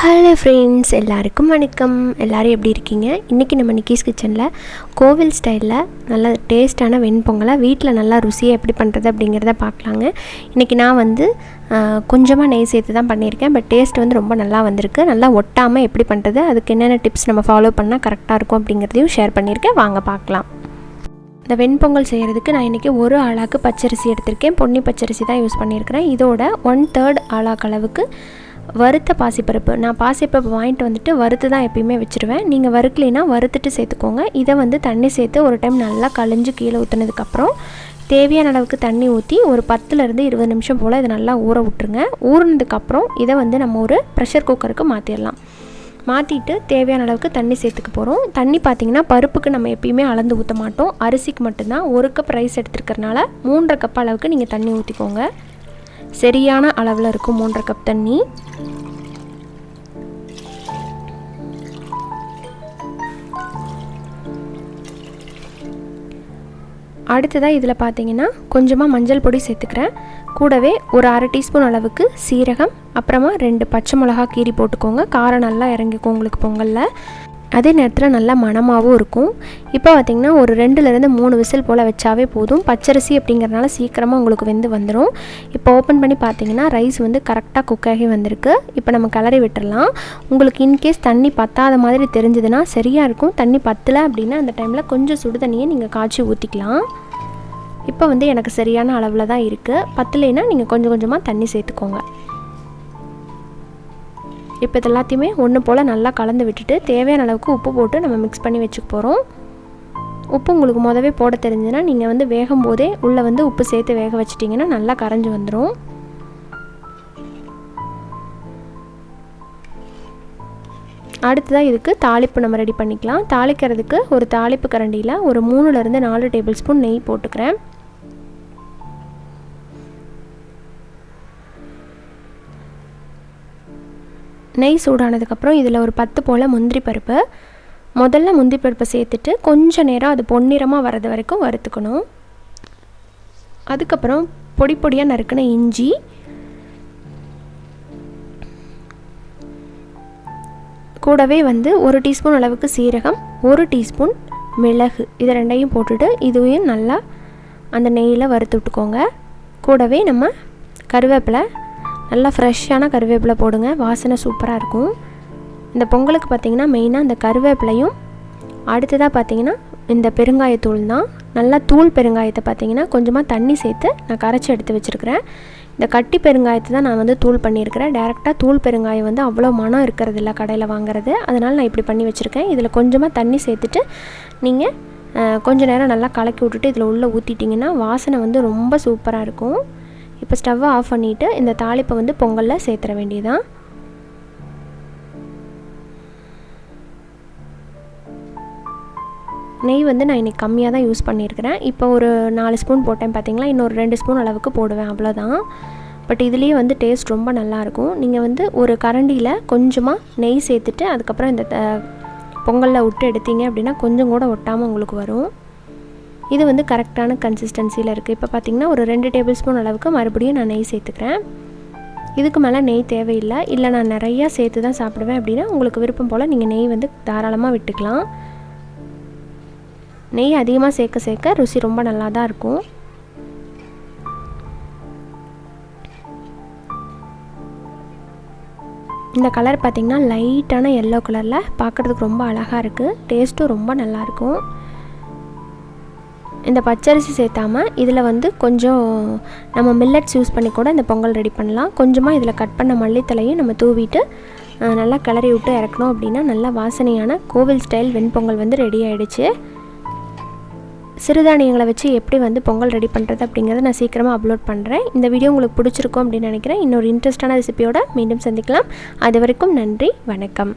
Hello friends, எல்லாருக்கும் வணக்கம். எல்லோரும் எப்படி இருக்கீங்க? இன்றைக்கி நம்ம நிக்கிஸ் கிச்சனில் கோவில் ஸ்டைலில் நல்ல டேஸ்ட்டான வெண்பொங்கலை வீட்டில் நல்லா ருசியாக எப்படி பண்ணுறது அப்படிங்கிறத பார்க்கலாங்க. இன்றைக்கி நான் கொஞ்சமாக நெய் சேர்த்து தான் பண்ணியிருக்கேன். பட் டேஸ்ட் ரொம்ப நல்லா வந்திருக்கு. நல்லா ஒட்டாமல் எப்படி பண்ணுறது, அதுக்கு என்னென்ன டிப்ஸ் நம்ம ஃபாலோ பண்ணால் கரெக்டாக இருக்கும் அப்படிங்கிறதையும் ஷேர் பண்ணியிருக்கேன். வாங்க பார்க்கலாம். இந்த வெண்பொங்கல் செய்கிறதுக்கு நான் இன்றைக்கி ஒரு ஆளாக்கு பச்சரிசி எடுத்திருக்கேன். பொன்னி பச்சரிசி தான் யூஸ் பண்ணியிருக்கிறேன். இதோட 1/3 ஆளாக்கு அளவுக்கு வறுத்த பாசிப்பருப்பு. நான் பாசிப்பருப்பு வாங்கிட்டு வந்துட்டு வறுத்து தான் எப்பயுமே வச்சுருவேன். நீங்கள் வறுக்கலைன்னா வறுத்துட்டு சேர்த்துக்கோங்க. இதை தண்ணி சேர்த்து ஒரு டைம் நல்லா கழிஞ்சு கீழே ஊற்றுனதுக்கப்புறம் தேவையான அளவுக்கு தண்ணி ஊற்றி ஒரு 10லேருந்து 20 நிமிஷம் போல் இதை நல்லா ஊற விட்டுருங்க. ஊறினதுக்கப்புறம் இதை நம்ம ஒரு ப்ரெஷர் குக்கருக்கு மாற்றிடலாம். மாற்றிட்டு தேவையான அளவுக்கு தண்ணி சேர்த்துக்க போகிறோம். தண்ணி பார்த்திங்கன்னா பருப்புக்கு நம்ம எப்பயுமே அளந்து ஊற்ற மாட்டோம். அரிசிக்கு மட்டும்தான். 1 கப் ரைஸ் எடுத்துருக்கறனால 3.5 கப் அளவுக்கு நீங்கள் தண்ணி ஊற்றிக்கோங்க. சரியான அளவில் இருக்கும் 3.5 கப் தண்ணி. அடுத்ததாக இதில் பார்த்தீங்கன்னா கொஞ்சமாக மஞ்சள் பொடி சேர்த்துக்கிறேன். கூடவே ஒரு 1/2 டீஸ்பூன் அளவுக்கு சீரகம், அப்புறமா 2 பச்சை மிளகா கீரி போட்டுக்கோங்க. காரம் நல்லா இறங்கிக்கும் உங்களுக்கு பொங்கலில். அதே நேரத்தில் நல்லா மணமாகவும் இருக்கும். இப்போ பார்த்திங்கன்னா ஒரு 2லேருந்து 3 விசில் போல் வச்சாவே போதும். பச்சரிசி அப்படிங்கிறனால சீக்கிரமாக உங்களுக்கு வெந்து வந்துடும். இப்போ ஓப்பன் பண்ணி பார்த்தீங்கன்னா ரைஸ் கரெக்டாக குக்காகி வந்திருக்கு. இப்போ நம்ம கிளறி விட்டுடலாம். உங்களுக்கு இன்கேஸ் தண்ணி பத்தாத மாதிரி தெரிஞ்சதுன்னா சரியாக இருக்கும். தண்ணி பத்தலை அப்படின்னா அந்த டைமில் கொஞ்சம் சுடு தண்ணியை நீங்கள் காய்ச்சி ஊற்றிக்கலாம். இப்போ எனக்கு சரியான அளவில் தான் இருக்குது. பத்தலைன்னா நீங்கள் கொஞ்சம் கொஞ்சமாக தண்ணி சேர்த்துக்கோங்க. இப்போ இது எல்லாத்தையுமே ஒன்று போல் நல்லா கலந்து விட்டுட்டு தேவையான அளவுக்கு உப்பு போட்டு நம்ம மிக்ஸ் பண்ணி வச்சுக்க போகிறோம். உப்பு உங்களுக்கு முதவே போட தெரிஞ்சுன்னா நீங்கள் வேகும் போதே உள்ளே உப்பு சேர்த்து வேக வச்சிட்டிங்கன்னா நல்லா கரைஞ்சி வந்துடும். அடுத்ததாக இதுக்கு தாளிப்பு நம்ம ரெடி பண்ணிக்கலாம். தாளிக்கிறதுக்கு ஒரு தாளிப்பு கரண்டியில் ஒரு 3லேருந்து 4 டேபிள் ஸ்பூன் நெய் போட்டுக்கிறேன். நெய் சூடானதுக்கப்புறம் இதில் ஒரு 10 போல் முந்திரி பருப்பு. முதல்ல முந்திரி பருப்பை சேர்த்துட்டு கொஞ்சம் நேரம் அது பொன்னிறமாக வர்றது வரைக்கும் வறுத்துக்கணும். அதுக்கப்புறம் பொடி பொடியாக நறுக்கின இஞ்சி, கூடவே 1 டீஸ்பூன் அளவுக்கு சீரகம், 1 டீஸ்பூன் மிளகு, இது ரெண்டையும் போட்டுட்டு இதுவையும் நல்லா அந்த நெய்யில் வறுத்து விட்டுக்கோங்க. கூடவே நம்ம கருவேப்பிலை, நல்லா ஃப்ரெஷ்ஷான கருவேப்பிலை போடுங்க. வாசனை சூப்பராக இருக்கும். இந்த பொங்கலுக்கு பார்த்திங்கன்னா மெயினாக இந்த கருவேப்பிலையும், அடுத்ததாக பார்த்திங்கன்னா இந்த பெருங்காயத்தூள் தான். நல்லா தூள் பெருங்காயத்தை பார்த்திங்கன்னா கொஞ்சமாக தண்ணி சேர்த்து நான் கரைச்சி எடுத்து வச்சுருக்கிறேன். இந்த கட்டி பெருங்காயத்தை தான் நான் தூள் பண்ணியிருக்கிறேன். டேரெக்டாக தூள் பெருங்காயம் அவ்வளோ மனம் இருக்கிறது இல்லை கடையில் வாங்குறது. அதனால் நான் இப்படி பண்ணி வச்சுருக்கேன். இதில் கொஞ்சமாக தண்ணி சேர்த்துட்டு நீங்கள் கொஞ்சம் நேரம் நல்லா கலக்கி விட்டுட்டு இதில் உள்ளே ஊற்றிட்டிங்கன்னா வாசனை ரொம்ப சூப்பராக இருக்கும். இப்போ ஸ்டவ்வை ஆஃப் பண்ணிவிட்டு இந்த தாளிப்பை பொங்கலில் சேர்த்துற வேண்டியதான். நெய் நான் இன்றைக்கி கம்மியாக தான் யூஸ் பண்ணியிருக்கிறேன். இப்போ ஒரு 4 ஸ்பூன் போட்டேன் பார்த்திங்களா. இன்னொரு 2 ஸ்பூன் அளவுக்கு போடுவேன், அவ்வளோதான். பட் இதுலேயே டேஸ்ட் ரொம்ப நல்லாயிருக்கும். நீங்கள் ஒரு கரண்டியில் கொஞ்சமாக நெய் சேர்த்துட்டு அதுக்கப்புறம் இந்த பொங்கலில் விட்டு எடுத்தீங்க அப்படின்னா கொஞ்சம் கூட ஒட்டாமல் உங்களுக்கு வரும். இது கரெக்டான கன்சிஸ்டன்சியில் இருக்குது. இப்போ பார்த்திங்கன்னா ஒரு 2 டேபிள் ஸ்பூன் அளவுக்கு மறுபடியும் நான் நெய் சேர்த்துக்கிறேன். இதுக்கு மேலே நெய் தேவையில்லை. இல்லை நான் நிறையா சேர்த்து தான் சாப்பிடுவேன் அப்படின்னா உங்களுக்கு விருப்பம் போல் நீங்கள் நெய் தாராளமாக விட்டுக்கலாம். நெய் அதிகமாக சேர்க்க சேர்க்க ருசி ரொம்ப நல்லா தான் இருக்கும். இந்த கலர் பார்த்திங்கன்னா லைட்டான எல்லோ கலரில் பார்க்குறதுக்கு ரொம்ப அழகாக இருக்குது. டேஸ்ட்டும் ரொம்ப நல்லாயிருக்கும். இந்த பச்சரிசி சேர்த்தாமல் இதில் கொஞ்சம் நம்ம மில்லட்ஸ் யூஸ் பண்ணி கூட இந்த பொங்கல் ரெடி பண்ணலாம். கொஞ்சமாக இதில் கட் பண்ண மல்லித்தலையும் நம்ம தூவிட்டு நல்லா கிளறி விட்டு இறக்கணும் அப்படின்னா நல்லா வாசனையான கோவில் ஸ்டைல் வெண்பொங்கல் ரெடி ஆகிடுச்சு. சிறுதானியங்களை வச்சு எப்படி பொங்கல் ரெடி பண்ணுறது அப்படிங்கிறத நான் சீக்கிரமாக அப்லோட் பண்ணுறேன். இந்த வீடியோ உங்களுக்கு பிடிச்சிருக்கும் அப்படின்னு நினைக்கிறேன். இன்னொரு இன்ட்ரெஸ்டான ரெசிபியோட மீண்டும் சந்திக்கலாம். அது வரைக்கும் நன்றி, வணக்கம்.